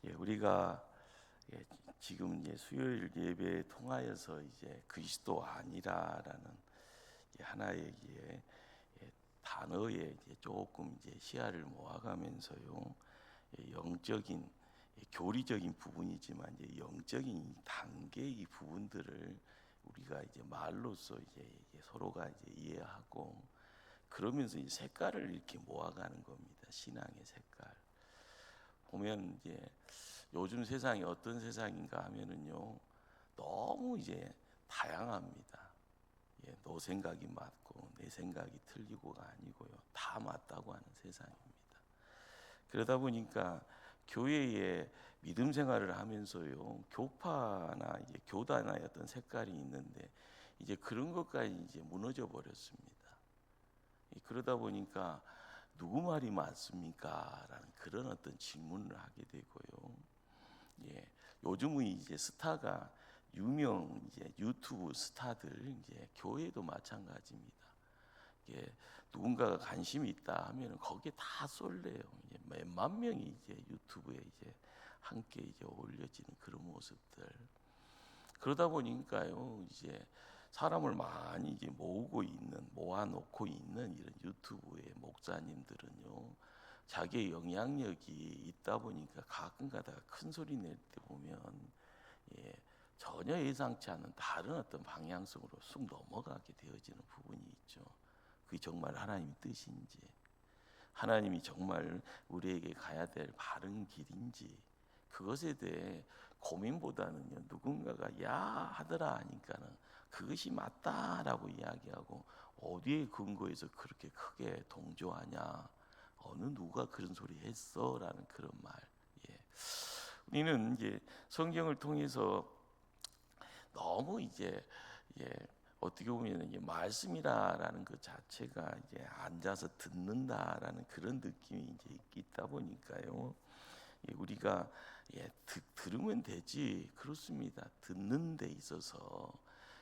우리가 지금 수요일 예배에 통하여서 그리스도 아니라라는 하나의 단어에 조금 시야를 모아가면서요, 영적인 교리적인 부분이지만 영적인 단계의 부분들을 우리가 말로써 서로가 이해하고, 그러면서 색깔을 이렇게 모아가는 겁니다. 신앙의 색깔. 보면 요즘 세상이 어떤 세상인가 하면은요, 너무 다양합니다. 너 생각이 맞고 내 생각이 틀리고가 아니고요, 다 맞다고 하는 세상입니다. 그러다 보니까 교회에 믿음 생활을 하면서요, 교파나 교단의 어떤 색깔이 있는데 그런 것까지 무너져 버렸습니다. 그러다 보니까 누구 말이 맞습니까? 라는 그런 어떤 질문을 하게 되고요. 요즘은 스타가 유명 유튜브 스타들 교회도 마찬가지입니다. 누군가가 관심이 있다 하면 거기에 다 쏠려요. 몇만 명이 유튜브에 함께 올려지는 그런 모습들. 그러다 보니까요, 사람을 많이 모아놓고 있는 이런 유튜브의 목사님들은요, 자기의 영향력이 있다 보니까 가끔가다가 큰 소리 낼 때 보면 전혀 예상치 않은 다른 어떤 방향성으로 쑥 넘어가게 되어지는 부분이 있죠. 그게 정말 하나님의 뜻인지, 하나님이 정말 우리에게 가야 될 바른 길인지, 그것에 대해 고민보다는요, 누군가가 야 하더라 하니까는 그것이 맞다라고 이야기하고, 어디에 근거해서 그렇게 크게 동조하냐, 어느 누가 그런 소리 했어라는 그런 말. 우리는 성경을 통해서 너무 어떻게 보면 말씀이라는 그 자체가 앉아서 듣는다라는 그런 느낌이 있다 보니까요, 우리가 들으면 되지, 그렇습니다. 듣는 데 있어서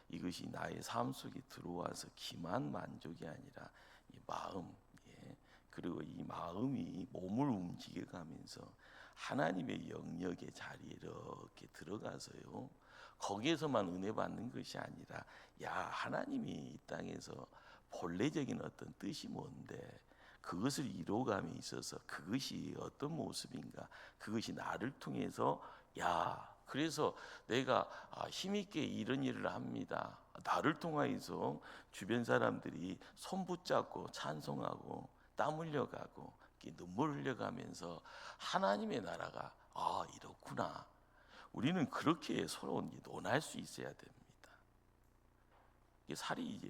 이것이 나의 삶 속에 들어와서 기만 만족이 아니라 이 마음, 그리고 이 마음이 몸을 움직여가면서 하나님의 영역의 자리에 이렇게 들어가서요, 거기에서만 은혜 받는 것이 아니라, 야, 하나님이 이 땅에서 본래적인 어떤 뜻이 뭔데, 그것을 이루어감에 있어서 그것이 어떤 모습인가, 그것이 나를 통해서, 야, 그래서 내가 힘있게 이런 일을 합니다. 나를 통하여서 주변 사람들이 손 붙잡고 찬송하고 땀 흘려가고 눈물 흘려가면서 하나님의 나라가 이렇구나. 우리는 그렇게 서로 논할 수 있어야 됩니다. 살이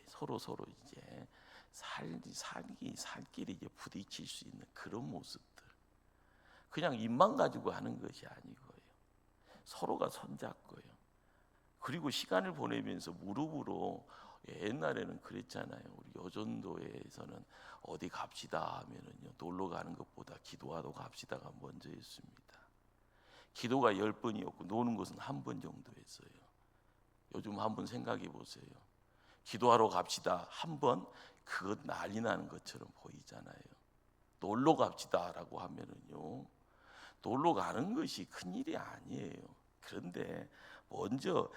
서로 살길이 부딪힐 수 있는 그런 모습들. 그냥 입만 가지고 하는 것이 아니고요, 서로가 손잡고요, 그리고 시간을 보내면서 무릎으로, 옛날에는 그랬잖아요. 우리 여전도에서는 어디 갑시다 하면은요, 놀러 가는 것보다 기도하러 갑시다가 먼저였습니다. 기도가 10번이었고 노는 것은 1번 정도 했어요. 요즘 한번 생각해 보세요. 기도하러 갑시다 1번, 그것 난리 나는 것처럼 보이잖아요. 놀러 갑시다라고 하면은요, 놀러 가는 것이 큰일이 아니에요. 그런데 먼저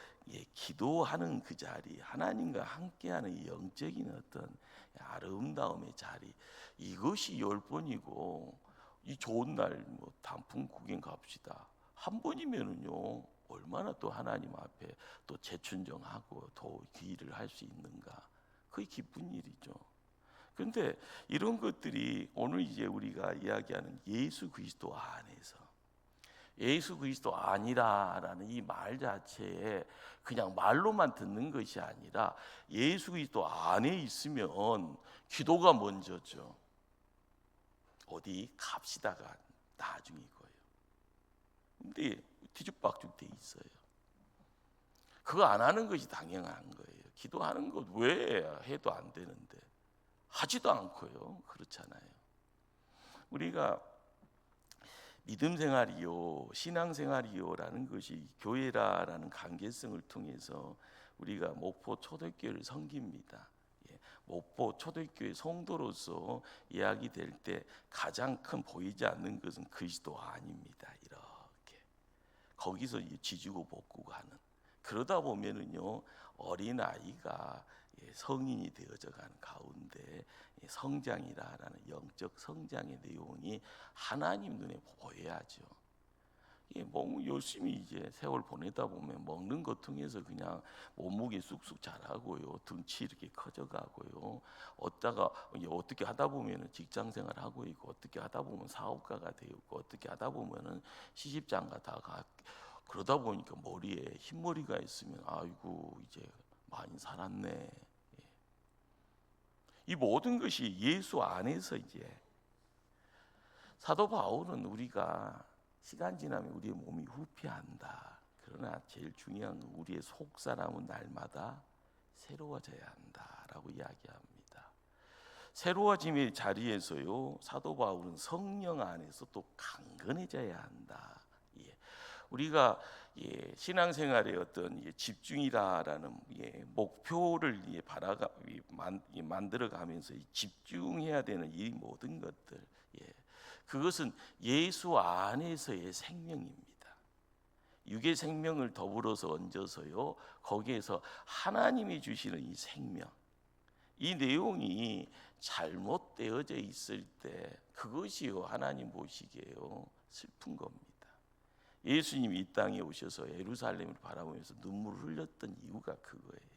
기도하는 그 자리, 하나님과 함께하는 이 영적인 어떤 아름다움의 자리, 이것이 10번이고, 이 좋은 날 단풍 구경 갑시다 1번이면은요, 얼마나 또 하나님 앞에 또 재춘정하고 또 기일을 할 수 있는가. 그게 기쁜 일이죠. 그런데 이런 것들이 오늘 우리가 이야기하는 예수 그리스도 안에서, 예수 그리스도 아니라라는 이 말 자체에 그냥 말로만 듣는 것이 아니라, 예수 그리스도 안에 있으면 기도가 먼저죠. 어디 갑시다가 나중이고요. 근데 뒤죽박죽 돼 있어요. 그거 안 하는 것이 당연한 거예요. 기도하는 것 왜 해도 안 되는데 하지도 않고요. 그렇잖아요. 우리가 믿음 생활이요, 신앙 생활이요라는 것이 교회라는 관계성을 통해서 우리가 목포 초대교회를 섬깁니다. 목포 초대교회 성도로서 이야기될 때 가장 큰 보이지 않는 것은 그리스도 아닙니다. 이렇게 거기서 지지고 볶고 하는, 그러다 보면은요 어린 아이가 성인이 되어져 가는 가운데 성장이라는 영적 성장의 내용이 하나님 눈에 보여야죠. 뭐 열심히 이제 세월 보내다 보면 먹는 것 통해서 그냥 몸무게 쑥쑥 자라고요, 등치 이렇게 커져가고요. 어떻게 하다 보면은 직장 생활하고 있고, 어떻게 하다 보면 사업가가 되고, 어떻게 하다 보면은 시집장가 다가, 그러다 보니까 머리에 흰머리가 있으면 아이고 이제 많이 살았네. 이 모든 것이 예수 안에서 이제, 사도 바울은 우리가 시간 지나면 우리의 몸이 후피한다. 그러나 제일 중요한 건 우리의 속 사람은 날마다 새로워져야 한다라고 이야기합니다. 새로워짐의 자리에서요 사도 바울은 성령 안에서 또 강건해져야 한다. 우리가 신앙생활의 어떤 집중이라는 목표를 만들어가면서 집중해야 되는 이 모든 것들, 그것은 예수 안에서의 생명입니다. 육의 생명을 더불어서 얹어서요 거기에서 하나님이 주시는 이 생명, 이 내용이 잘못되어져 있을 때 그것이요 하나님 보시기에요 슬픈 겁니다. 예수님이 이 땅에 오셔서 예루살렘을 바라보면서 눈물을 흘렸던 이유가 그거예요.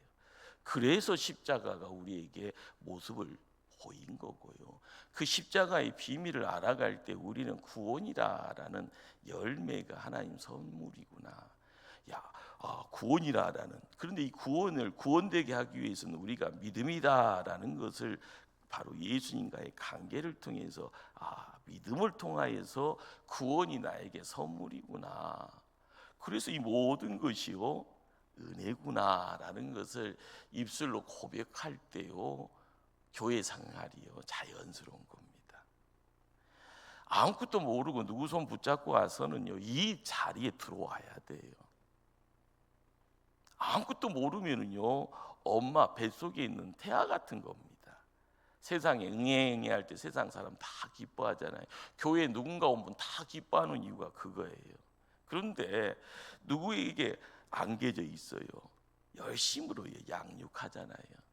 그래서 십자가가 우리에게 모습을 보인 거고요. 그 십자가의 비밀을 알아갈 때 우리는 구원이라는 열매가 하나님 선물이구나. 구원이라는, 그런데 이 구원되게 하기 위해서는 우리가 믿음이다라는 것을 바로 예수님과의 관계를 통해서 믿음을 통하여서 구원이 나에게 선물이구나. 그래서 이 모든 것이요 은혜구나라는 것을 입술로 고백할 때요 교회 생활이요 자연스러운 겁니다. 아무것도 모르고 누구 손 붙잡고 와서는요 이 자리에 들어와야 돼요. 아무것도 모르면은요 엄마 뱃속에 있는 태아 같은 겁니다. 세상에 응애응애할 때 세상 사람 다 기뻐하잖아요. 교회에 누군가 오면 다 기뻐하는 이유가 그거예요. 그런데 누구에게 안겨져 있어요? 열심으로 양육하잖아요.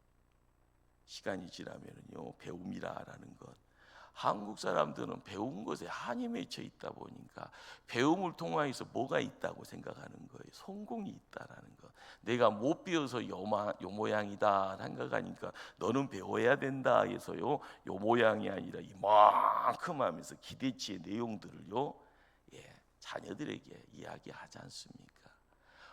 시간이 지나면요 배움이라는 것, 한국 사람들은 배운 것에 한이 맺혀 있다 보니까 배움을 통하여서 뭐가 있다고 생각하는 거예요. 성공이 있다라는 것. 내가 못 배워서 요 모양이다 생각하니까 너는 배워야 된다 해서요 요 모양이 아니라 이만큼 하면서 기대치의 내용들을요 자녀들에게 이야기하지 않습니까?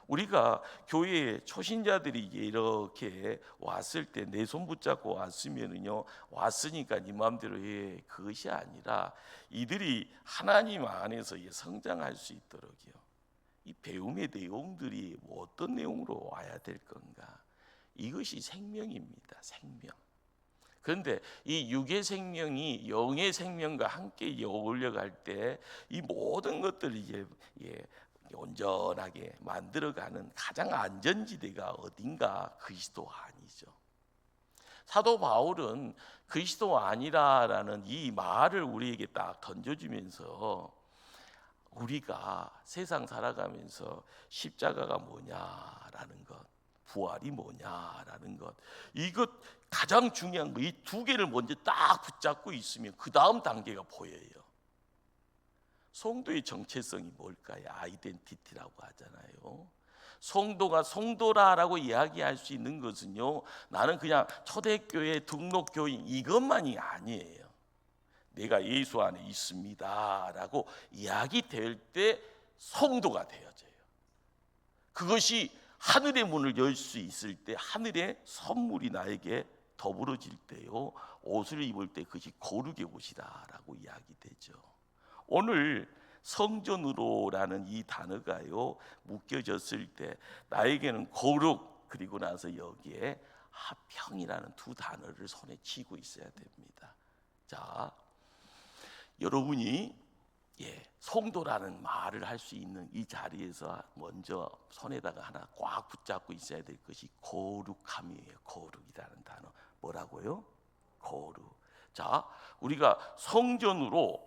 우리가 교회에 초신자들이 이렇게 왔을 때 내 손 붙잡고 왔으면은요 왔으니까 네 마음대로 해, 그것이 아니라 이들이 하나님 안에서 성장할 수 있도록요 이 배움의 내용들이 어떤 내용으로 와야 될 건가, 이것이 생명입니다. 생명. 그런데 이 육의 생명이 영의 생명과 함께 어울려 갈 때 이 모든 것들이 온전하게 만들어가는 가장 안전지대가 어딘가? 그리스도 안이죠. 사도 바울은 그리스도 아니라라는 이 말을 우리에게 딱 던져주면서 우리가 세상 살아가면서 십자가가 뭐냐라는 것, 부활이 뭐냐라는 것, 이것 가장 중요한 거, 이 두 개를 먼저 딱 붙잡고 있으면 그 다음 단계가 보여요. 성도의 정체성이 뭘까요? 아이덴티티라고 하잖아요. 성도가 성도라라고 이야기할 수 있는 것은요 나는 그냥 초대교회 등록교인 이것만이 아니에요. 내가 예수 안에 있습니다 라고 이야기될 때 성도가 되어져요. 그것이 하늘의 문을 열 수 있을 때, 하늘의 선물이 나에게 더불어질 때요 옷을 입을 때 그것이 거룩의 옷이다 라고 이야기되죠. 오늘 성전으로라는 이 단어가요 묶여졌을 때 나에게는 거룩, 그리고 나서 여기에 화평이라는 두 단어를 손에 쥐고 있어야 됩니다. 자, 여러분이 성도라는 말을 할 수 있는 이 자리에서 먼저 손에다가 하나 꽉 붙잡고 있어야 될 것이 거룩함이에요. 거룩이라는 단어, 뭐라고요? 거룩. 자, 우리가 성전으로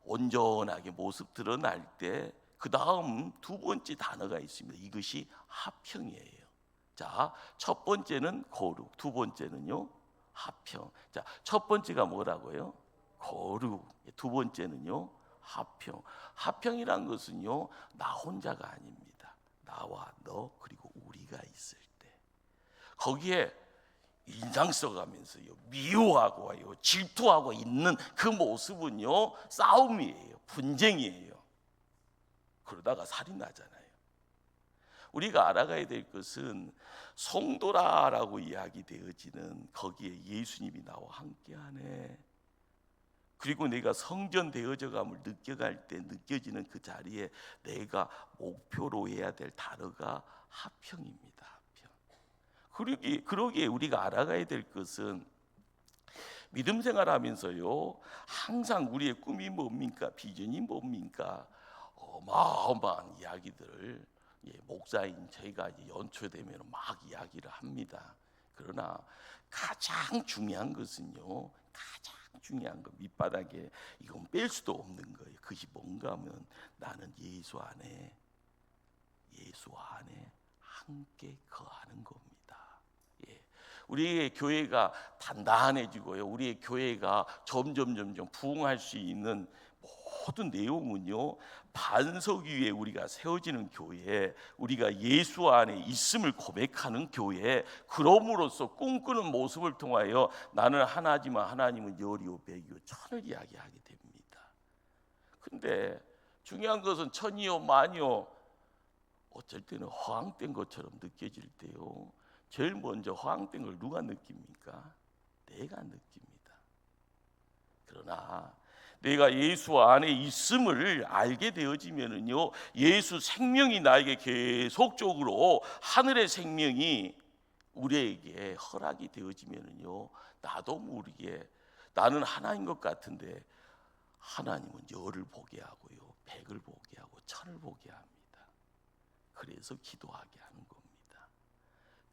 온전하게 모습 드러날 때 그 다음 두 번째 단어가 있습니다. 이것이 화평이에요. 자, 첫 번째는 거룩, 두 번째는요 화평. 자, 첫 번째가 뭐라고요? 거룩. 두 번째는요 화평. 화평이란 것은요 나 혼자가 아닙니다. 나와 너 그리고 우리가 있을 때 거기에 인상 써가면서요 미워하고 질투하고 있는 그 모습은요 싸움이에요. 분쟁이에요. 그러다가 살이 나잖아요. 우리가 알아가야 될 것은 성도라라고 이야기되어지는 거기에 예수님이 나와 함께하네. 그리고 내가 성전 되어져감을 느껴갈 때 느껴지는 그 자리에 내가 목표로 해야 될 단어가 화평입니다. 화평. 그러기에 우리가 알아가야 될 것은 믿음 생활하면서요 항상 우리의 꿈이 뭡니까? 비전이 뭡니까? 어마어마한 이야기들을 목사인 저희가 연초되면 막 이야기를 합니다. 그러나 가장 중요한 것은요 가장 중요한 거 밑바닥에 이건 뺄 수도 없는 거예요. 그것이 뭔가 하면 나는 예수 안에 함께 거하는 겁니다. 우리의 교회가 단단해지고요 우리의 교회가 점점 부흥할 수 있는 모든 내용은요 반석 위에 우리가 세워지는 교회, 우리가 예수 안에 있음을 고백하는 교회, 그럼으로써 꿈꾸는 모습을 통하여 나는 하나지만 하나님은 열이요 백이요 천을 이야기하게 됩니다. 근데 중요한 것은 천이요 만이요 어쩔 때는 허황된 것처럼 느껴질 때요 제일 먼저 허황된 걸 누가 느낍니까? 내가 느낍니다. 그러나 내가 예수 안에 있음을 알게 되어지면은요 예수 생명이 나에게 계속적으로 하늘의 생명이 우리에게 허락이 되어지면은요 나도 모르게 나는 하나인 것 같은데 하나님은 열을 보게 하고요 백을 보게 하고 천을 보게 합니다. 그래서 기도하게 하는 겁니다.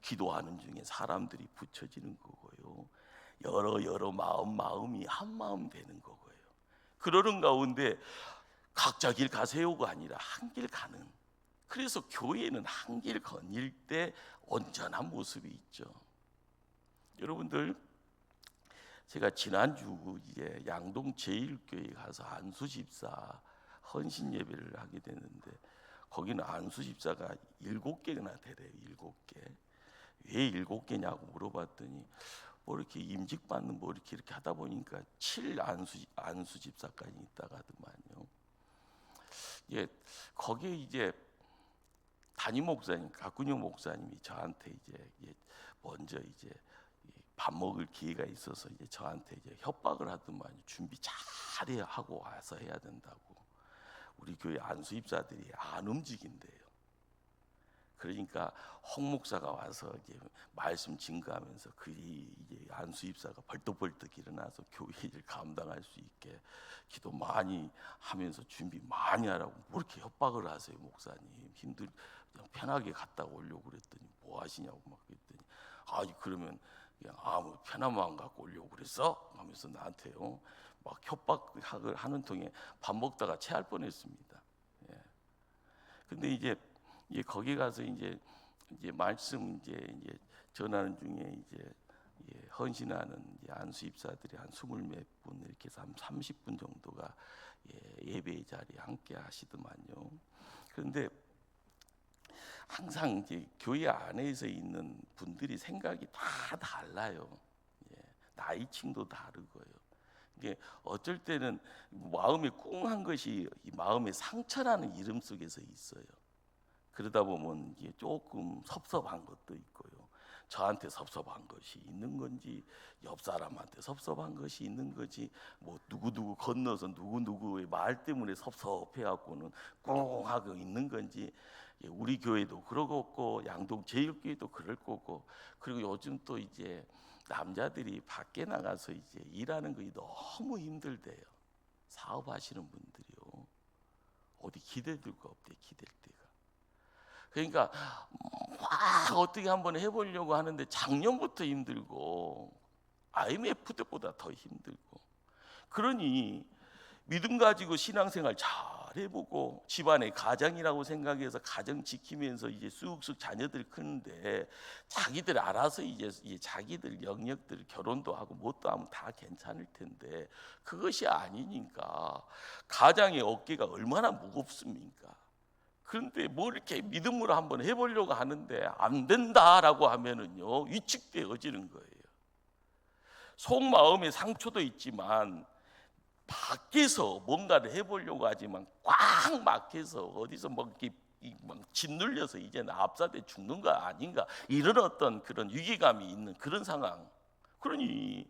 기도하는 중에 사람들이 붙여지는 거고요 여러 마음이 한 마음 되는 거고요. 그러는 가운데 각자 길 가세요가 아니라 한 길 가는. 그래서 교회는 한 길 거닐 때 온전한 모습이 있죠. 여러분들 제가 지난주 이제 양동 제1교회 가서 안수 집사 헌신 예배를 하게 됐는데 거기는 안수 집사가 7개나 되래요. 7개. 왜 7개냐고 물어봤더니 뭐 이렇게 임직 받는 뭐 이렇게 하다 보니까 7 안수 집사까지 있다가 하더만요. 거기에 이제 담임 목사님 박근용 목사님이 저한테 이제 먼저 이제 밥 먹을 기회가 있어서 이제 저한테 이제 협박을 하더만요. 준비 잘해야 하고 와서 해야 된다고. 우리 교회 안수 입사들이 안 움직인대요. 그러니까 홍 목사가 와서 이제 말씀 증거하면서 이제 안수 입사가 벌떡벌떡 일어나서 교회 일을 감당할 수 있게 기도 많이 하면서 준비 많이 하라고 뭐 이렇게 협박을 하세요. 목사님 그냥 편하게 갔다 오려고 그랬더니 뭐 하시냐고 막 그랬더니 아니 그러면 그냥 아무 편함만 갖고 오려고 그랬어? 하면서 나한테요 막 협박을 하는 통에 밥 먹다가 체할 뻔했습니다. 근데 이제 거기 가서 이제 말씀 이제 전하는 중에 이제 헌신하는 안수 입사들이 한 20몇 분 이렇게 해서 한 30분 정도가 예배의 자리에 함께 하시더만요. 그런데 항상 이제 교회 안에서 있는 분들이 생각이 다 달라요. 나이층도 다르고요. 이게 어쩔 때는 마음에 꿍한 것이 이 마음의 상처라는 이름 속에서 있어요. 그러다 보면 이게 조금 섭섭한 것도 있고요. 저한테 섭섭한 것이 있는 건지 옆 사람한테 섭섭한 것이 있는 거지 뭐 누구 건너서 누구의 말 때문에 섭섭해갖고는 꿍하고 있는 건지 우리 교회도 그러고 양동 제일교회도 그럴 거고 그리고 요즘 또 이제 남자들이 밖에 나가서 이제 일하는 것이 너무 힘들대요. 사업하시는 분들이요. 어디 기댈 데가 없대 기댈 데가. 그러니까 막 어떻게 한번 해보려고 하는데 작년부터 힘들고 IMF 때보다 더 힘들고, 그러니 믿음 가지고 신앙생활 잘 해보고 집안의 가장이라고 생각해서 가정 지키면서 이제 쑥쑥 자녀들 크는데 자기들 알아서 이제 자기들 영역들 결혼도 하고 뭣도 하면 다 괜찮을 텐데 그것이 아니니까 가장의 어깨가 얼마나 무겁습니까? 그런데 뭐 이렇게 믿음으로 한번 해보려고 하는데 안 된다라고 하면은요 위축되어지는 거예요. 속마음의 상처도 있지만 밖에서 뭔가를 해보려고 하지만 꽉 막혀서 어디서 뭐 이렇게 막 짓눌려서 이제는 압사돼 죽는 거 아닌가, 이런 어떤 그런 위기감이 있는 그런 상황. 그러니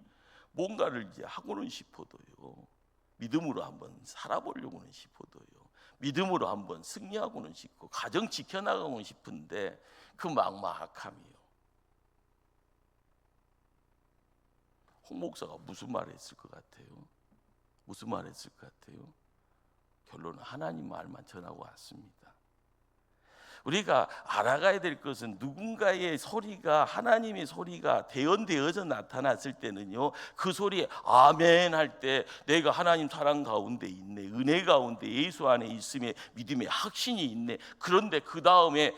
뭔가를 이제 하고는 싶어도요, 믿음으로 한번 살아보려고는 싶어도요, 믿음으로 한번 승리하고는 싶고 가정 지켜나가고는 싶은데 그 막막함이요. 홍 목사가 무슨 말을 했을 것 같아요? 무슨 말 했을 것 같아요? 결론은 하나님 말만 전하고 왔습니다. 우리가 알아가야 될 것은 누군가의 소리가, 하나님의 소리가 대언되어져 나타났을 때는요, 그 소리에 아멘 할 때 내가 하나님 사랑 가운데 있네, 은혜 가운데 예수 안에 있음에 믿음의 확신이 있네. 그런데 그 다음에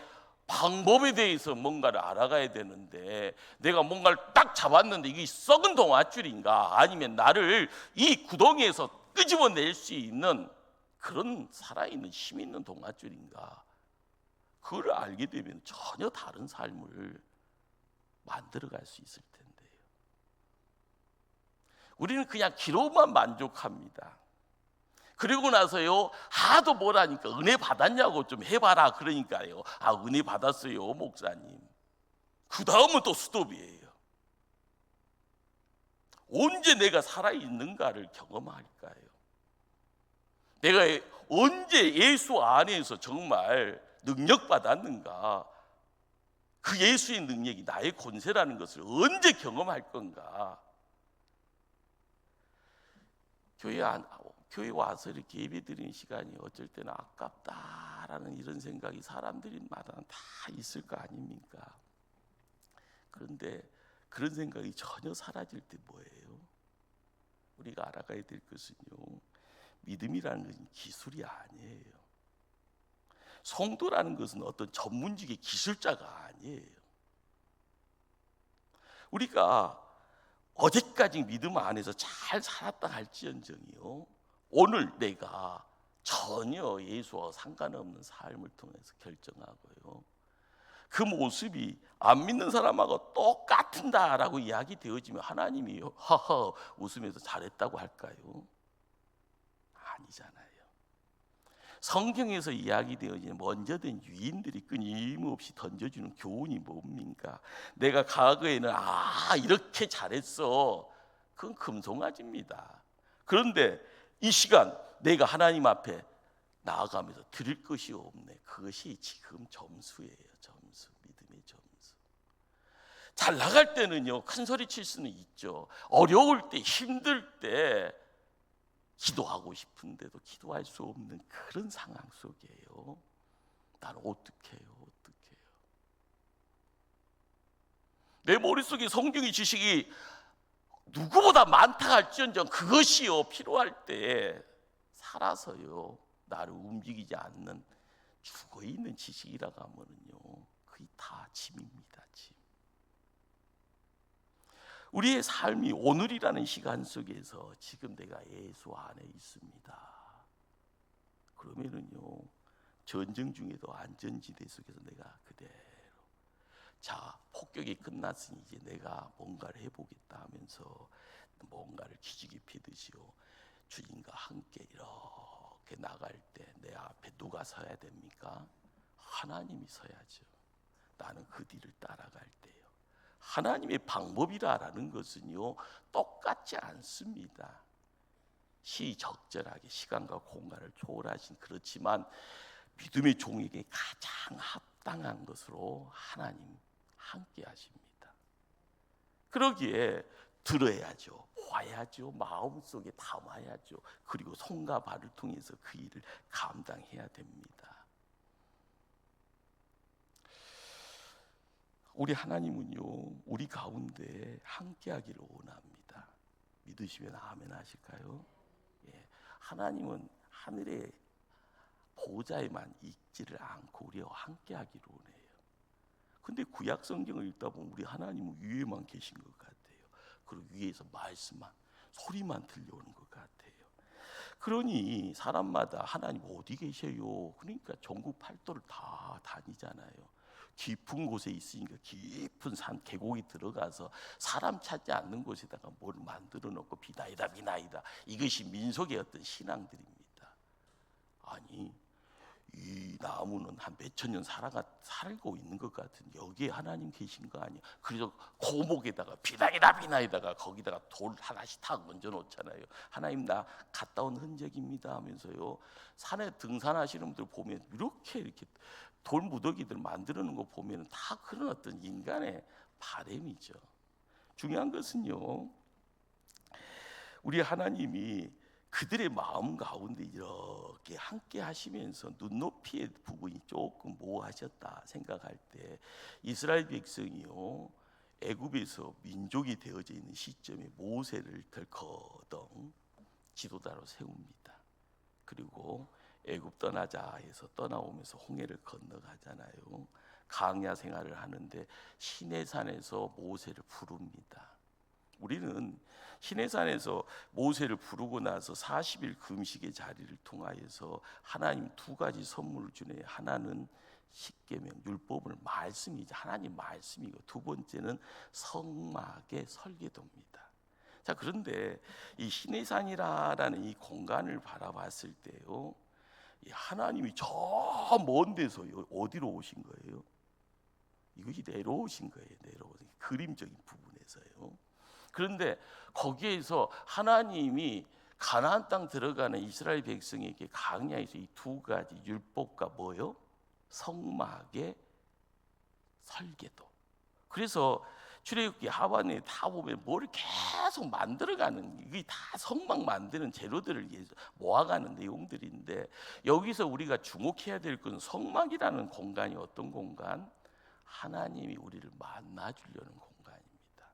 방법에 대해서 뭔가를 알아가야 되는데 내가 뭔가를 딱 잡았는데 이게 썩은 동아줄인가, 아니면 나를 이 구덩이에서 끄집어낼 수 있는 그런 살아있는 힘 있는 동아줄인가, 그걸 알게 되면 전혀 다른 삶을 만들어갈 수 있을 텐데요. 우리는 그냥 기록만 만족합니다. 그리고 나서요 하도 뭐라니까 은혜 받았냐고 좀 해봐라 그러니까요, 아 은혜 받았어요 목사님. 그 다음은 또 스톱이에요. 언제 내가 살아있는가를 경험할까요? 내가 언제 예수 안에서 정말 능력 받았는가, 그 예수의 능력이 나의 권세라는 것을 언제 경험할 건가. 교회 와서 이렇게 예배 드리는 시간이 어쩔 때는 아깝다라는 이런 생각이 사람들마다 다 있을 거 아닙니까? 그런데 그런 생각이 전혀 사라질 때 뭐예요? 우리가 알아가야 될 것은요, 믿음이라는 것은 기술이 아니에요. 성도라는 것은 어떤 전문직의 기술자가 아니에요. 우리가 어제까지 믿음 안에서 잘 살았다 할지언정이요, 오늘 내가 전혀 예수와 상관없는 삶을 통해서 결정하고요, 그 모습이 안 믿는 사람하고 똑같은다라고 이야기되어지면 하나님이 허허 웃으면서 잘했다고 할까요? 아니잖아요. 성경에서 이야기되어지는 먼저 된 유인들이 끊임없이 던져주는 교훈이 뭡니까? 내가 과거에는 이렇게 잘했어, 그건 금송아지입니다. 그런데 이 시간 내가 하나님 앞에 나아가면서 드릴 것이 없네, 그것이 지금 점수예요. 점수, 믿음의 점수. 잘 나갈 때는요 큰 소리 칠 수는 있죠. 어려울 때, 힘들 때 기도하고 싶은데도 기도할 수 없는 그런 상황 속이에요. 나는 어떡해요? 내 머릿속에 성경의 지식이 누구보다 많다 할지언정 그것이요 필요할 때 살아서요 나를 움직이지 않는 죽어있는 지식이라고 하면은요 그게 다 짐입니다. 짐. 우리의 삶이 오늘이라는 시간 속에서 지금 내가 예수 안에 있습니다. 그러면은요 전쟁 중에도 안전지대 속에서 내가 그대로, 자 폭격이 끝났으니 이제 내가 뭔가를 해보겠다 하면서 뭔가를 기지개 피듯이요 주님과 함께 이렇게 나갈 때 내 앞에 누가 서야 됩니까? 하나님이 서야죠. 나는 그 뒤를 따라갈 때요. 하나님의 방법이라는 것은요 똑같지 않습니다. 시적절하게 시간과 공간을 초월하신, 그렇지만 믿음의 종에게 가장 합당한 것으로 하나님 함께 하십니다. 그러기에 들어야죠, 봐야죠, 마음속에 담아야죠. 그리고 손과 발을 통해서 그 일을 감당해야 됩니다. 우리 하나님은요, 우리 가운데 함께하기를 원합니다. 믿으시면 아멘 하실까요? 예, 하나님은 하늘의 보좌에만 있지를 않고 우리와 함께하기를 원해요. 근데 구약 성경을 읽다 보면 우리 하나님은 위에만 계신 것 같아요. 그리고 위에서 말씀만, 소리만 들려오는 것 같아요. 그러니 사람마다 하나님 어디 계셔요? 그러니까 전국 팔도를 다 다니잖아요. 깊은 곳에 있으니까 깊은 산 계곡이 들어가서 사람 찾지 않는 곳에다가 뭘 만들어 놓고 비나이다 비나이다, 이것이 민속의 어떤 신앙들입니다. 아니, 이 나무는 한 몇천 년 살고 있는 것 같은 여기에 하나님 계신 거 아니야? 그래서 고목에다가 비나이다가 거기다가 돌 하나씩 탁 얹어 놓잖아요. 하나님 나 갔다 온 흔적입니다 하면서요. 산에 등산하시는 분들 보면 이렇게 돌 무더기들 만들어 놓은 거 보면 다 그런 어떤 인간의 바램이죠. 중요한 것은요, 우리 하나님이 그들의 마음 가운데 이렇게 함께 하시면서 눈높이의 부분이 조금 모호하셨다 생각할 때 이스라엘 백성이요, 애굽에서 민족이 되어져 있는 시점에 모세를 덜커덩 지도자로 세웁니다. 그리고 애굽 떠나자 해서 떠나오면서 홍해를 건너가잖아요. 광야 생활을 하는데 시내산에서 모세를 부릅니다. 우리는 시내산에서 모세를 부르고 나서 40일 금식의 자리를 통하여서 하나님 두 가지 선물을 주네요. 하나는 십계명, 율법을 말씀이죠. 하나님 말씀이고, 두 번째는 성막의 설계도입니다. 자, 그런데 이 시내산이라는 이 공간을 바라봤을 때요, 이 하나님이 저 먼 데서 어디로 오신 거예요? 이것이 내려오신 거예요. 내려오신 그림적인 부분에서요. 그런데 거기에서 하나님이 가나안 땅 들어가는 이스라엘 백성에게 광야에서 이 두 가지 율법과 뭐요? 성막의 설계도. 그래서 출애굽기 하반에 다 보면 뭘 계속 만들어가는, 이게 다 성막 만드는 재료들을 모아가는 내용들인데, 여기서 우리가 주목해야 될 건 성막이라는 공간이 어떤 공간? 하나님이 우리를 만나주려는 공간입니다.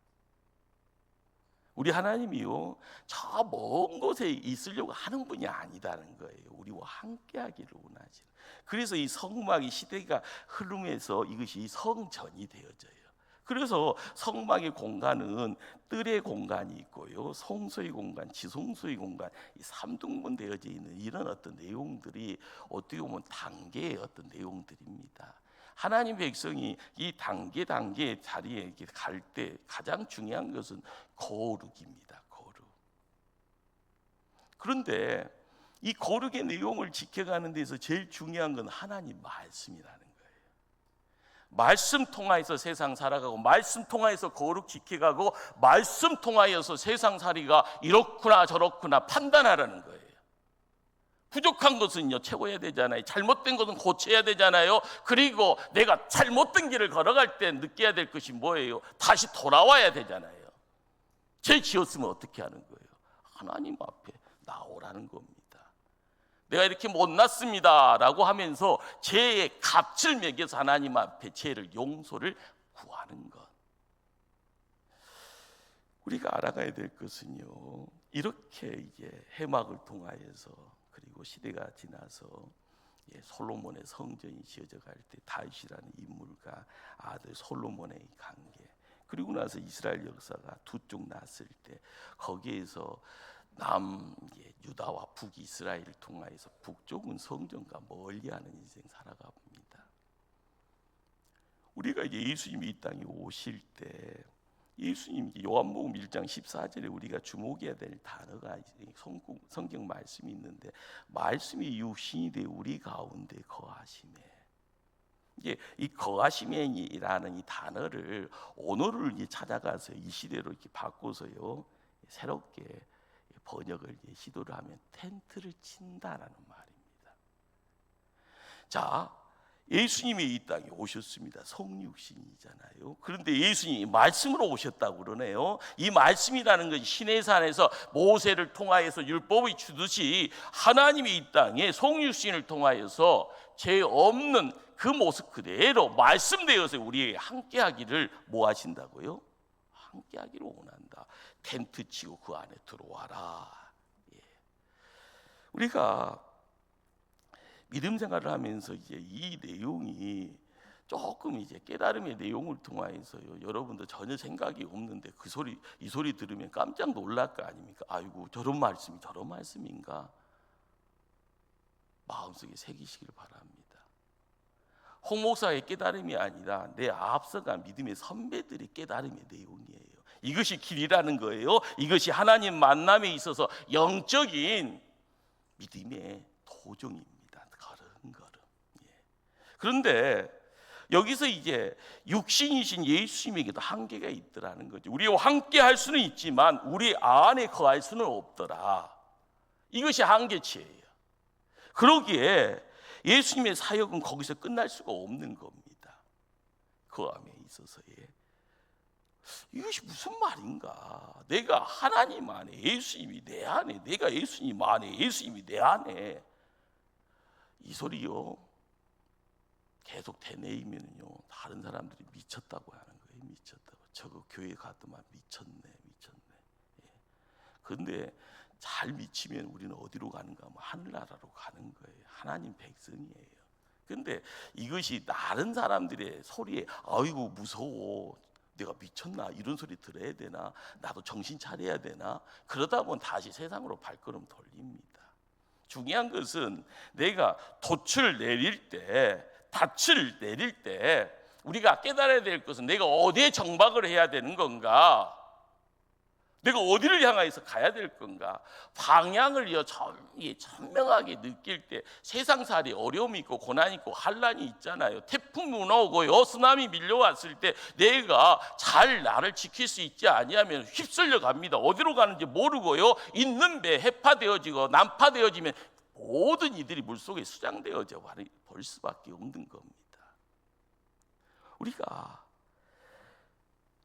우리 하나님이요, 저 먼 곳에 있으려고 하는 분이 아니다는 거예요. 우리와 함께하기를 원하시는. 그래서 이 성막이 시대가 흐르면서 이것이 성전이 되어져요. 그래서 성막의 공간은 뜰의 공간이 있고요, 성소의 공간, 지성소의 공간, 이 3등분 되어져 있는 이런 어떤 내용들이 어떻게 보면 단계의 어떤 내용들입니다. 하나님 백성이 이 단계의 자리에 갈 때 가장 중요한 것은 거룩입니다. 거룩. 그런데 이 거룩의 내용을 지켜가는 데서 제일 중요한 건 하나님 말씀이라는 거예요. 말씀 통하여서 세상 살아가고, 말씀 통하여서 거룩 지켜가고, 말씀 통하여서 세상 살이가 이렇구나 저렇구나 판단하라는 거예요. 부족한 것은요, 채워야 되잖아요. 잘못된 것은 고쳐야 되잖아요. 그리고 내가 잘못된 길을 걸어갈 때 느껴야 될 것이 뭐예요? 다시 돌아와야 되잖아요. 죄 지었으면 어떻게 하는 거예요? 하나님 앞에 나오라는 겁니다. 내가 이렇게 못났습니다 라고 하면서 죄의 값을 매겨서 하나님 앞에 죄를 용서를 구하는 것. 우리가 알아가야 될 것은요, 이렇게 이제 해막을 통하여서, 그리고 시대가 지나서 솔로몬의 성전이 지어져 갈 때 다윗이라는 인물과 아들 솔로몬의 관계, 그리고 나서 이스라엘 역사가 두 쪽 났을 때 거기에서 남 유다와 북이스라엘을 통하여서 북쪽은 성전과 멀리하는 인생 살아가 봅니다. 우리가 이제 예수님이 이 땅에 오실 때, 예수님 요한복음 1장 14절에 우리가 주목해야 될 단어가 성경 말씀이 있는데, 말씀이 육신이 되어 우리 가운데 거하심에, 이게 이 거하심이라는 이 단어를 언어를 찾아가서 이 시대로 이렇게 바꿔서요, 새롭게 번역을 시도를 하면 텐트를 친다라는 말입니다. 자, 예수님이 이 땅에 오셨습니다. 성육신이잖아요. 그런데 예수님이 말씀으로 오셨다고 그러네요. 이 말씀이라는 것이 시내산에서 모세를 통하여서 율법을 주듯이 하나님이 이 땅에 성육신을 통하여서 죄 없는 그 모습 그대로 말씀되어서 우리에게 함께하기를 뭐 하신다고요? 함께하기를 원한다. 텐트 치고 그 안에 들어와라. 예. 우리가 믿음 생활을 하면서 이제 이 내용이 조금 이제 깨달음의 내용을 통하여서요, 여러분도 전혀 생각이 없는데 이 소리 들으면 깜짝 놀랄 거 아닙니까? 아이고, 저런 말씀인가? 마음속에 새기시길 바랍니다. 홍 목사의 깨달음이 아니라 내 앞서간 믿음의 선배들의 깨달음의 내용이에요. 이것이 길이라는 거예요. 이것이 하나님 만남에 있어서 영적인 믿음의 도정입니다. 걸음. 예. 그런데 여기서 이제 육신이신 예수님에게도 한계가 있더라는 거죠. 우리와 함께 할 수는 있지만 우리 안에 거할 수는 없더라. 이것이 한계치예요. 그러기에 예수님의 사역은 거기서 끝날 수가 없는 겁니다. 그 안에 있어서의 이것이 무슨 말인가? 내가 하나님 안에, 예수님이 내 안에, 내가 예수님 안에, 예수님이 내 안에, 이 소리요 계속 되뇌이면요 다른 사람들이 미쳤다고 하는 거예요. 미쳤다고. 저거 교회 가더만 미쳤네. 예. 그런데 잘 미치면 우리는 어디로 가는가 하면 하늘나라로 가는 거예요. 하나님 백성이에요. 그런데 이것이 다른 사람들의 소리에 아이고 무서워, 내가 미쳤나, 이런 소리 들어야 되나, 나도 정신 차려야 되나, 그러다 보면 다시 세상으로 발걸음 돌립니다. 중요한 것은 내가 돛을 내릴 때, 닻을 내릴 때 우리가 깨달아야 될 것은 내가 어디에 정박을 해야 되는 건가, 내가 어디를 향해서 가야 될 건가, 방향을 선명하게 느낄 때 세상살이 어려움이 있고 고난이 있고 환란이 있잖아요. 태풍 오고요, 쓰나미 밀려왔을 때 내가 잘 나를 지킬 수 있지 아니하면 휩쓸려 갑니다. 어디로 가는지 모르고요, 있는 배 해파되어지고 난파되어지면 모든 이들이 물속에 수장되어져 버릴 수밖에 없는 겁니다. 우리가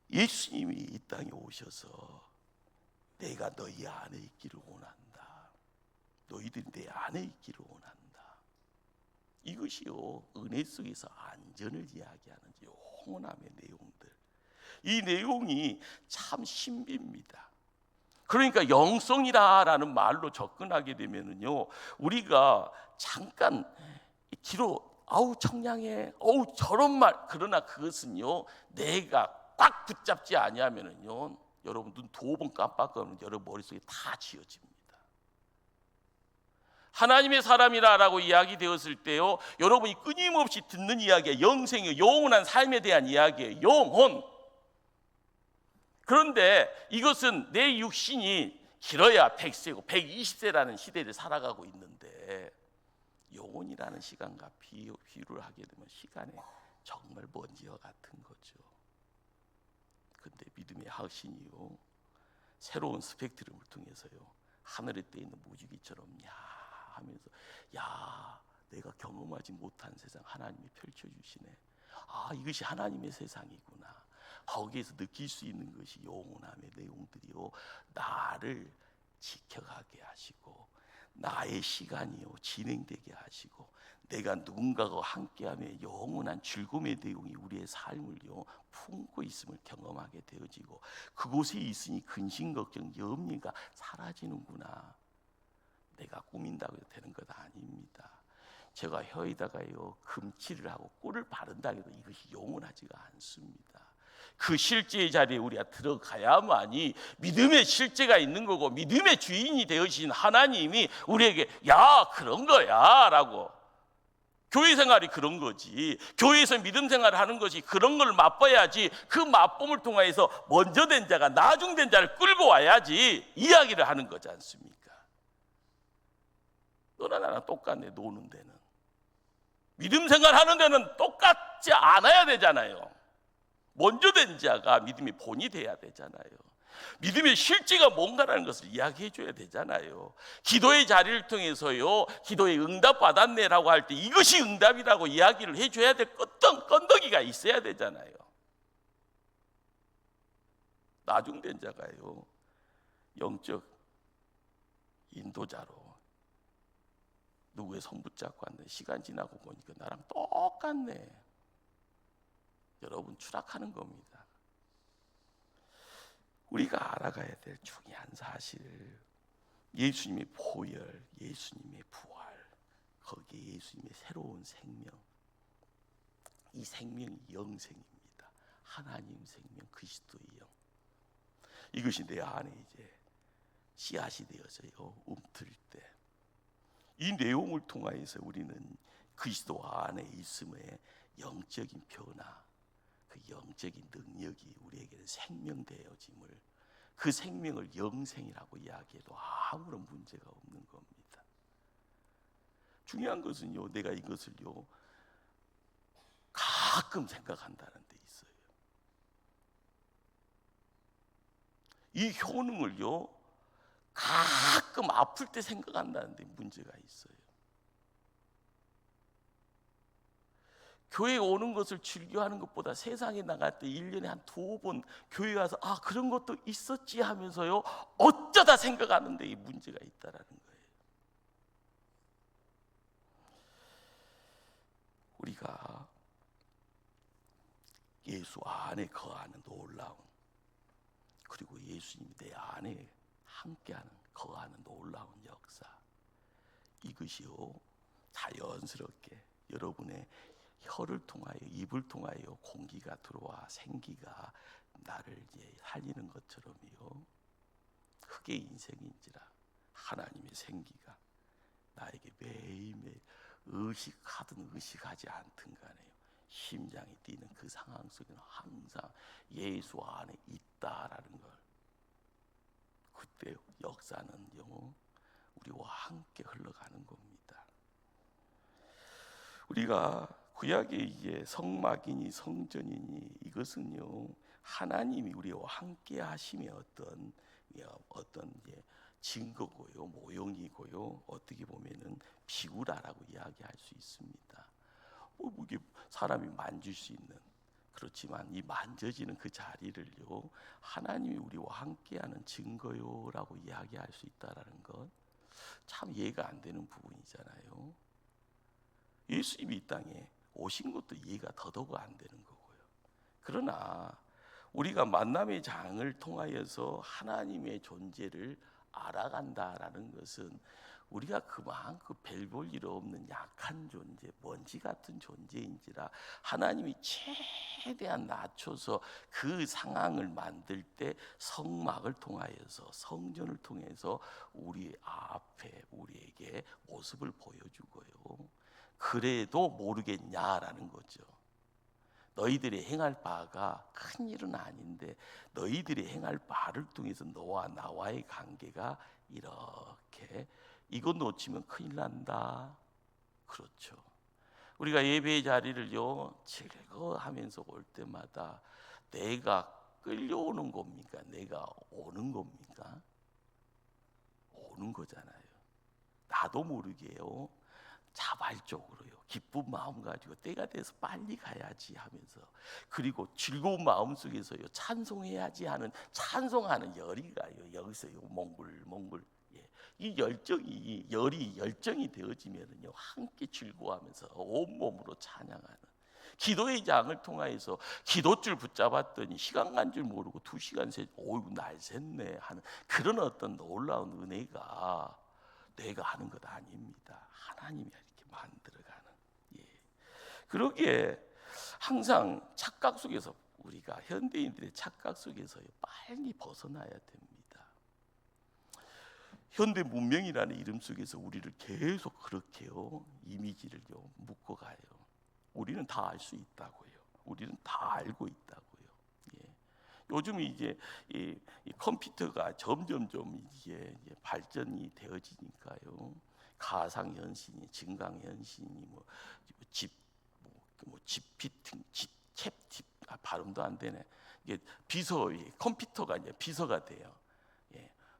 예수님이 이 땅에 오셔서 내가 너희 안에 있기를 원한다, 너희들이 내 안에 있기를 원한다, 이것이요 은혜 속에서 안전을 이야기하는 영원함의 내용들, 이 내용이 참 신비입니다. 그러니까 영성이라는 말로 접근하게 되면은요, 우리가 잠깐 뒤로 아우 청량해, 어우 저런 말, 그러나 그것은요 내가 꽉 붙잡지 아니하면은요 여러분 눈 2번 깜빡하면 여러분 머릿속에 다 지어집니다. 하나님의 사람이라고 이야기되었을 때요, 여러분이 끊임없이 듣는 이야기가 영생의 영원한 삶에 대한 이야기예요. 영혼. 그런데 이것은 내 육신이 길어야 100세고 120세라는 시대를 살아가고 있는데, 영혼이라는 시간과 비유를 하게 되면 시간에 정말 먼지와 같은 거죠. 근데 믿음의 확신이요 새로운 스펙트럼을 통해서요 하늘에 떠 있는 무지개처럼 야 하면서 야 내가 경험하지 못한 세상 하나님이 펼쳐주시네. 아 이것이 하나님의 세상이구나. 거기에서 느낄 수 있는 것이 영원함의 내용들이요 나를 지켜가게 하시고 나의 시간이요 진행되게 하시고 내가 누군가와 함께하며 영원한 즐거움의 내용이 우리의 삶을요 품고 있음을 경험하게 되어지고, 그곳에 있으니 근심 걱정 염려가 사라지는구나. 내가 꾸민다고 해도 되는 것 아닙니다. 제가 혀에다가요 금칠을 하고 꿀을 바른다 해도 이것이 영원하지가 않습니다. 그 실제의 자리에 우리가 들어가야만이 믿음의 실제가 있는 거고, 믿음의 주인이 되어주신 하나님이 우리에게 야 그런 거야 라고, 교회 생활이 그런 거지, 교회에서 믿음 생활을 하는 것이 그런 걸 맛봐야지, 그 맛봄을 통해서 먼저 된 자가 나중 된 자를 끌고 와야지 이야기를 하는 거지 않습니까? 너나 나랑 똑같네. 노는 데는, 믿음 생활하는 데는 똑같지 않아야 되잖아요. 먼저 된 자가 믿음의 본이 돼야 되잖아요. 믿음의 실제가 뭔가라는 것을 이야기해 줘야 되잖아요. 기도의 자리를 통해서요 기도에 응답 받았네라고 할 때 이것이 응답이라고 이야기를 해줘야 될 어떤 건더기가 있어야 되잖아요. 나중된 자가요 영적 인도자로 누구의 손 붙잡고 왔는데 시간 지나고 보니까 나랑 똑같네. 여러분, 추락하는 겁니다. 우리가 알아가야 될 중요한 사실, 예수님의 보혈, 예수님의 부활, 거기에 예수님의 새로운 생명, 이 생명이 영생입니다. 하나님 생명, 그리스도의 영. 이것이 내 안에 이제 씨앗이 되어져요. 움틀 때 이 내용을 통하여서 우리는 그리스도 안에 있음의 영적인 변화, 그 영적인 능력이 우리에게는 생명되어짐을, 그 생명을 영생이라고 이야기해도 아무런 문제가 없는 겁니다. 중요한 것은요, 내가 이것을요 가끔 생각한다는 데 있어요. 이 효능을요 가끔 아플 때 생각한다는 데 문제가 있어요. 교회에 오는 것을 즐겨하는 것보다 세상에 나갈 때 1년에 한 2번 교회 가서 그런 것도 있었지 하면서요 어쩌다 생각하는 데 문제가 있다라는 거예요. 우리가 예수 안에 거하는 놀라운, 그리고 예수님이 내 안에 함께하는, 거하는 놀라운 역사, 이것이요 자연스럽게 여러분의 혀를 통하여, 입을 통하여 공기가 들어와 생기가 나를 이제 살리는 것처럼요, 흙의 인생인지라 하나님의 생기가 나에게 매일매일 의식하든 의식하지 않든 간에요 심장이 뛰는 그 상황 속에는 항상 예수 안에 있다라는 걸, 그때 역사는요 우리와 함께 흘러가는 겁니다. 우리가 구약에 이제 성막이니 성전이니 이것은요 하나님이 우리와 함께 하심의 어떤 증거고요, 모형이고요, 어떻게 보면은 비구라라고 이야기할 수 있습니다. 이게 사람이 만질 수 있는, 그렇지만 이 만져지는 그 자리를요 하나님이 우리와 함께하는 증거요라고 이야기할 수 있다라는 것, 참 이해가 안 되는 부분이잖아요. 예수님이 이 땅에 오신 것도 이해가 더더욱 안 되는 거고요. 그러나 우리가 만남의 장을 통하여서 하나님의 존재를 알아간다라는 것은 우리가 그만큼 별 볼 일 없는 약한 존재, 먼지 같은 존재인지라 하나님이 최대한 낮춰서 그 상황을 만들 때 성막을 통하여서, 성전을 통해서 우리 앞에 우리에게 모습을 보여주고요, 그래도 모르겠냐라는 거죠. 너희들이 행할 바가 큰 일은 아닌데 너희들이 행할 바를 통해서 너와 나와의 관계가 이렇게, 이거 놓치면 큰일 난다. 그렇죠. 우리가 예배의 자리를요 즐거워하면서 올 때마다 내가 끌려오는 겁니까? 내가 오는 겁니까? 오는 거잖아요. 나도 모르게요 자발적으로요 기쁜 마음 가지고 때가 돼서 빨리 가야지 하면서, 그리고 즐거운 마음 속에서요 찬송해야지 하는, 찬송하는 열이가요 여기서요 몽글몽글, 이 열정이 되어지면은요 함께 즐거워하면서 온몸으로 찬양하는, 기도의 장을 통하여서 기도줄 붙잡았더니 시간 간 줄 모르고 2시간 어이구 날 샜네 하는 그런 어떤 놀라운 은혜가 내가 하는 것 아닙니다. 하나님이 이렇게 만들어가는. 그러기에 항상 착각 속에서, 우리가 현대인들의 착각 속에서 빨리 벗어나야 됩니다. 현대 문명이라는 이름 속에서 우리를 계속 그렇게요 이미지를요 묶어가요. 우리는 다 알 수 있다고요. 우리는 다 알고 있다고요. 요즘 이제 이 컴퓨터가 점점 이제 발전이 되어지니까요. 가상 현실이, 증강 현실이, GPT, 챗 발음도 안 되네. 이게 비서, 컴퓨터가 이제 비서가 돼요.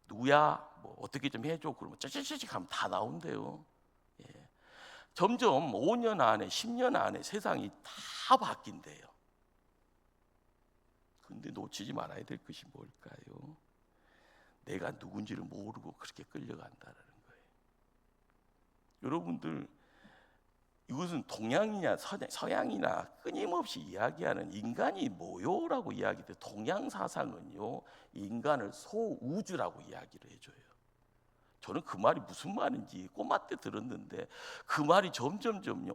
누구야? 뭐 어떻게 좀 해줘. 그러면 쩌쩌쩌 하면 다 나온대요. 점점 5년 안에, 10년 안에 세상이 다 바뀐대요. 근데 놓치지 말아야 될 것이 뭘까요? 내가 누군지를 모르고 그렇게 끌려간다는 거예요. 여러분들, 이것은 동양이냐 서양이나 끊임없이 이야기하는 인간이 뭐요라고 이야기돼. 동양 사상은요, 인간을 소우주라고 이야기를 해줘요. 저는 그 말이 무슨 말인지 꼬마 때 들었는데 그 말이 점점점요,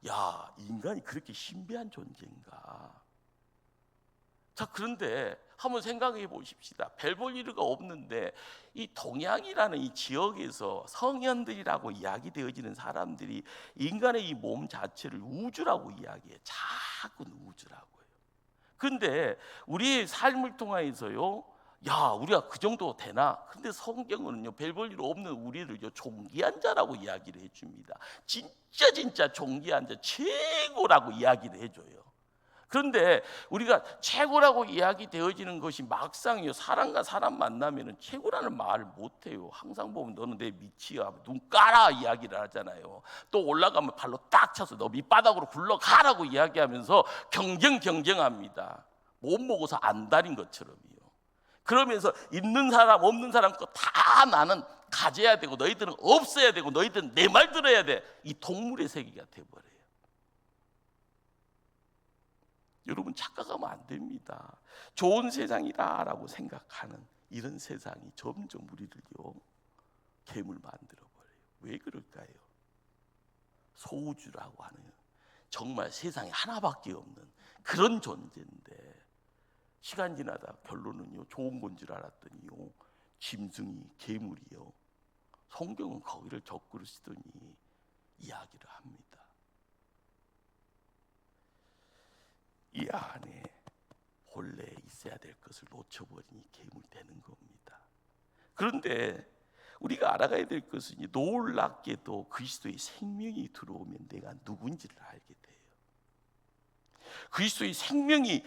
야, 인간이 그렇게 신비한 존재인가. 자, 그런데 한번 생각해 보십시다. 별 볼 일가 없는데 이 동양이라는 이 지역에서 성현들이라고 이야기되어지는 사람들이 인간의 이 몸 자체를 우주라고 이야기해요. 작은 우주라고요. 그런데 우리의 삶을 통해서요, 야, 우리가 그 정도 되나? 근데 성경은요, 별 볼 일 없는 우리를요, 존귀한 자라고 이야기를 해줍니다. 진짜 존귀한 자, 최고라고 이야기를 해줘요. 그런데 우리가 최고라고 이야기되어지는 것이 막상요, 사람과 사람 만나면 최고라는 말을 못해요. 항상 보면 너는 내 밑이야, 눈 까라 이야기를 하잖아요. 또 올라가면 발로 딱 차서 너 밑바닥으로 굴러가라고 이야기하면서 경쟁합니다. 못 먹어서 안달인 것처럼요. 그러면서 있는 사람 없는 사람 거 다 나는 가져야 되고 너희들은 없어야 되고 너희들은 내 말 들어야 돼. 이 동물의 세계가 돼버려요. 여러분, 착각하면 안 됩니다. 좋은 세상이다라고 생각하는 이런 세상이 점점 우리를요, 괴물 만들어버려요. 왜 그럴까요? 소우주라고 하는 정말 세상에 하나밖에 없는 그런 존재인데 시간 지나다 결론은요, 좋은 건 줄 알았더니요, 짐승이, 괴물이요. 성경은 거기를 적그리 쓰더니 이야기를 합니다. 이 안에 본래 있어야 될 것을 놓쳐버리니 괴물 되는 겁니다. 그런데 우리가 알아가야 될 것은 놀랍게도 그리스도의 생명이 들어오면 내가 누군지를 알게 돼요. 그리스도의 생명이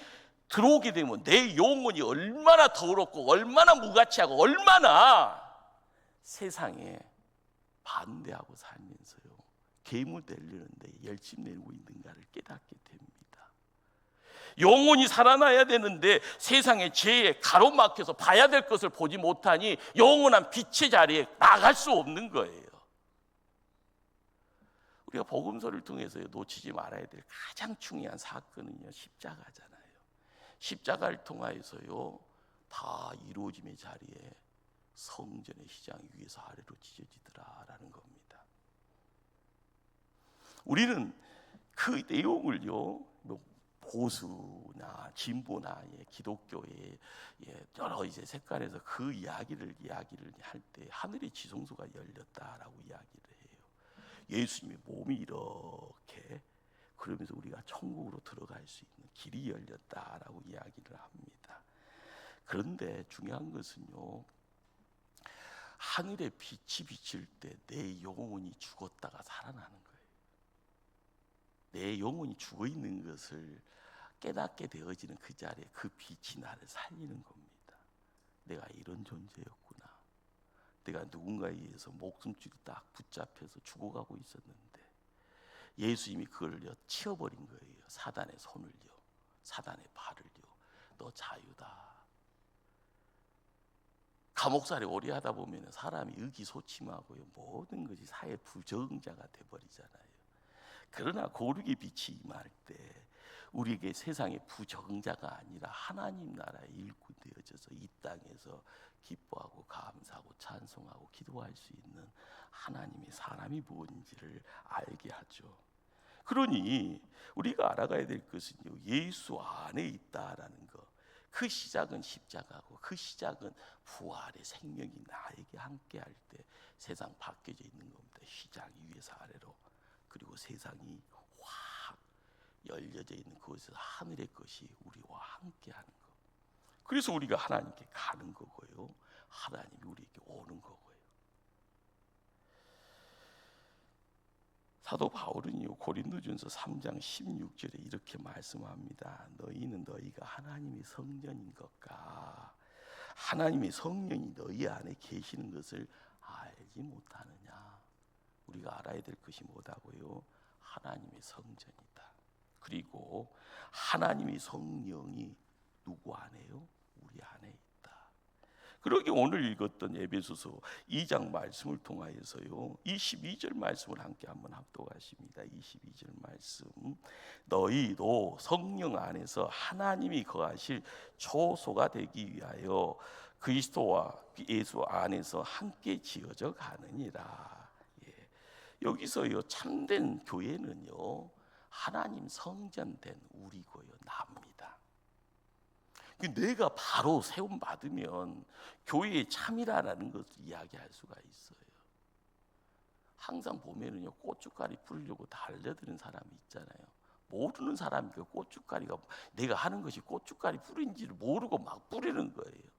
들어오게 되면 내 영혼이 얼마나 더럽고 얼마나 무가치하고 얼마나 세상에 반대하고 살면서요, 괴물 되려는데 열심 내고 있는가를 깨닫게 됩니다. 영혼이 살아나야 되는데 세상의 죄에 가로막혀서 봐야 될 것을 보지 못하니 영원한 빛의 자리에 나갈 수 없는 거예요. 우리가 복음서를 통해서 놓치지 말아야 될 가장 중요한 사건은요, 십자가잖아요. 십자가를 통하여서요, 다 이루어짐의 자리에 성전의 시장이 위에서 아래로 찢어지더라라는 겁니다. 우리는 그 내용을요, 보수나 진보나 기독교의 여러 이제 색깔에서 그 이야기를 할 때 하늘의 지성소가 열렸다라고 이야기를 해요. 예수님의 몸이 이렇게, 그러면서 우리가 천국으로 들어갈 수 있는 길이 열렸다라고 이야기를 합니다. 그런데 중요한 것은요, 하늘의 빛이 비칠 때 내 영혼이 죽었다가 살아나는 거예요. 내 영혼이 죽어 있는 것을 깨닫게 되어지는 그 자리에 그 빛이 나를 살리는 겁니다. 내가 이런 존재였구나. 내가 누군가에 의해서 목숨줄이 딱 붙잡혀서 죽어가고 있었는데 예수님이 그걸요, 치워버린 거예요. 사단의 손을요, 사단의 발을요. 너 자유다. 감옥살이 오래 하다 보면 사람이 의기소침하고요, 모든 것이 사회 부적응자가 돼버리잖아요. 그러나 거룩의 빛이 임할 때 우리에게 세상의 부적응자가 아니라 하나님 나라의 일꾼 되어져서 이 땅에서 기뻐하고 감사하고 찬송하고 기도할 수 있는 하나님의 사람이 뭔지를 알게 하죠. 그러니 우리가 알아가야 될 것은요, 예수 안에 있다라는 것. 그 시작은 십자가고 그 시작은 부활의 생명이 나에게 함께할 때 세상 바뀌어져 있는 겁니다. 시작이 위에서 아래로, 그리고 세상이 확 열려져 있는 그곳에서 하늘의 것이 우리와 함께하는 것. 그래서 우리가 하나님께 가는 거고요, 하나님이 우리에게 오는 거고요. 사도 바울은요, 고린도전서 3장 16절에 이렇게 말씀합니다. 너희는 너희가 하나님의 성전인 것과 하나님의 성령이 너희 안에 계시는 것을 알지 못하느냐. 우리가 알아야 될 것이 뭐다고요? 하나님의 성전이다. 그리고 하나님의 성령이 누구 안에요? 우리 안에 있다. 그러기 오늘 읽었던 에베소서 2장 말씀을 통하여서요 22절 말씀을 함께 한번 합독하십니다. 22절 말씀, 너희도 성령 안에서 하나님이 거하실 초소가 되기 위하여 그리스도와 예수 안에서 함께 지어져 가느니라. 예. 여기서요 참된 교회는요 하나님 성전된 우리고요 나입니다. 내가 바로 세움 받으면 교회의 참이라는 것을 이야기할 수가 있어요. 항상 보면은요 고춧가루 뿌리려고 달려드는 사람이 있잖아요. 모르는 사람이 그 고춧가루가 내가 하는 것이 고춧가루 뿌린지를 모르고 막 뿌리는 거예요.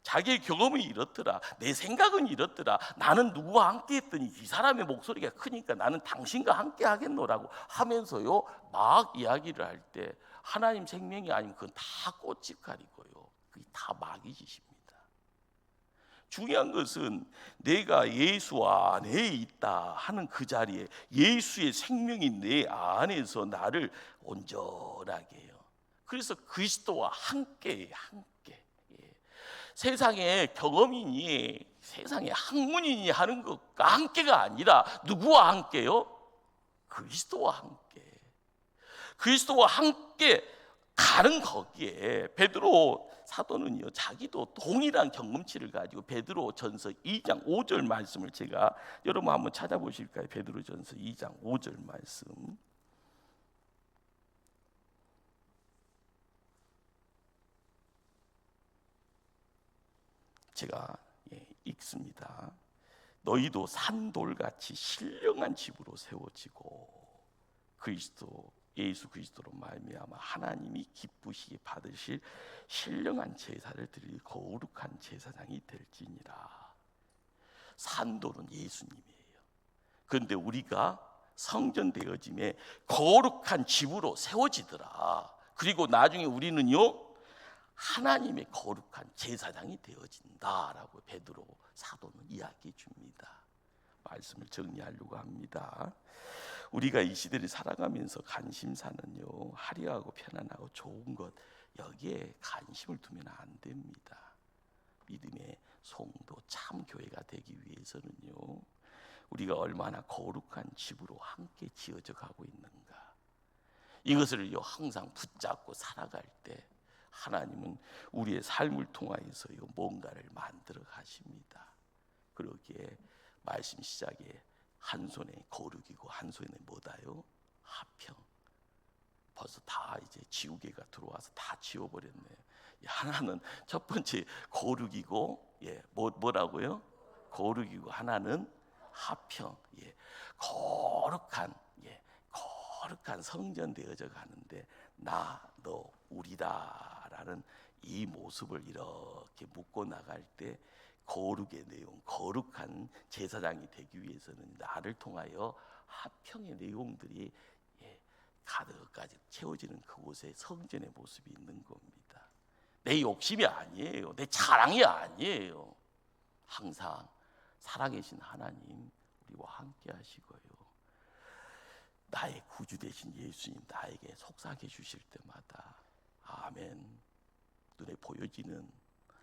자기의 경험이 이렇더라, 내 생각은 이렇더라, 나는 누구와 함께 했더니 이 사람의 목소리가 크니까 나는 당신과 함께 하겠노라고 하면서요 막 이야기를 할 때 하나님 생명이 아니면 그건 다 고춧가루고요, 그게 다 마귀 짓입니다. 중요한 것은 내가 예수 안에 있다 하는 그 자리에 예수의 생명이 내 안에서 나를 온전하게 해요. 그래서 그리스도와 함께 세상에 경험이니 세상에 학문이니 하는 것과 함께가 아니라 누구와 함께요? 그리스도와 함께. 그리스도와 함께 가는 거기에 베드로 사도는요 자기도 동일한 경험치를 가지고 베드로전서 2장 5절 말씀을 제가 여러분 한번 찾아보실까요? 베드로전서 2장 5절 말씀. 제가 읽습니다. 너희도 산돌같이 신령한 집으로 세워지고 그리스도 예수 그리스도로 말미암아 하나님이 기쁘시게 받으실 신령한 제사를 드릴 거룩한 제사장이 될지니라. 산돌은 예수님이에요. 그런데 우리가 성전되어짐에 거룩한 집으로 세워지더라. 그리고 나중에 우리는요 하나님의 거룩한 제사장이 되어진다라고 베드로 사도는 이야기해 줍니다. 말씀을 정리하려고 합니다. 우리가 이 시대를 살아가면서 관심사는요 화려하고 편안하고 좋은 것 여기에 관심을 두면 안 됩니다. 믿음의 성도 참 교회가 되기 위해서는요 우리가 얼마나 거룩한 집으로 함께 지어져 가고 있는가, 이것을요 항상 붙잡고 살아갈 때 하나님은 우리의 삶을 통하여서요 뭔가를 만들어 가십니다. 그러기에 말씀 시작에 한 손에 거룩이고 한 손에 뭐다요? 화평. 벌써 다 이제 지우개가 들어와서 다 지워버렸네요. 하나는 첫 번째 거룩이고 뭐라고요? 거룩이고 하나는 화평. 거룩한 성전 되어져 가는데 나 너 우리다라는 이 모습을 이렇게 묶고 나갈 때 거룩의 내용, 거룩한 제사장이 되기 위해서는 나를 통하여 화평의 내용들이 가득까지 채워지는 그곳에 성전의 모습이 있는 겁니다. 내 욕심이 아니에요. 내 자랑이 아니에요. 항상 살아계신 하나님 우리와 함께 하시고요. 나의 구주 되신 예수님 나에게 속삭여 주실 때마다 아멘, 눈에 보여지는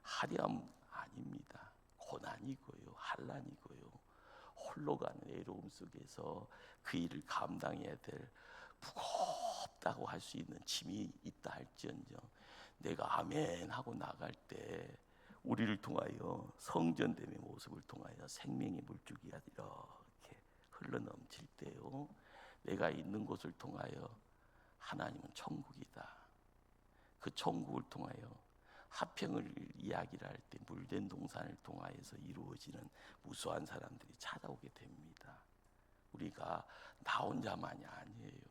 화려함 아닙니다. 고난이고요, 환난이고요, 홀로 가는 외로움 속에서 그 일을 감당해야 될 무겁다고 할 수 있는 짐이 있다 할지언정 내가 아멘 하고 나갈 때 우리를 통하여 성전됨의 모습을 통하여 생명의 물줄기가 이렇게 흘러넘칠 때요 내가 있는 곳을 통하여 하나님은 천국이다. 그 천국을 통하여 화평을 이야기를 할 때 물된 동산을 통하여서 이루어지는 무수한 사람들이 찾아오게 됩니다. 우리가 나 혼자만이 아니에요.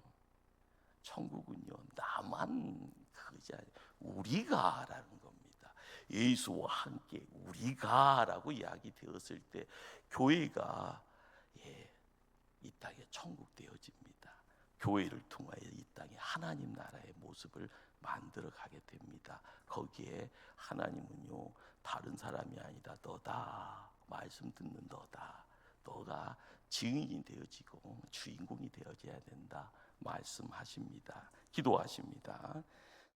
천국은요 나만 그지 아니에요. 우리가라는 겁니다. 예수와 함께 우리가라고 이야기 되었을 때 교회가 이 땅에 천국 되어집니다. 교회를 통하여 이 땅에 하나님 나라의 모습을 만들어 가게 됩니다. 거기에 하나님은요 다른 사람이 아니라 너다, 말씀 듣는 너다, 너가 증인이 되어지고 주인공이 되어져야 된다 말씀하십니다. 기도하십니다.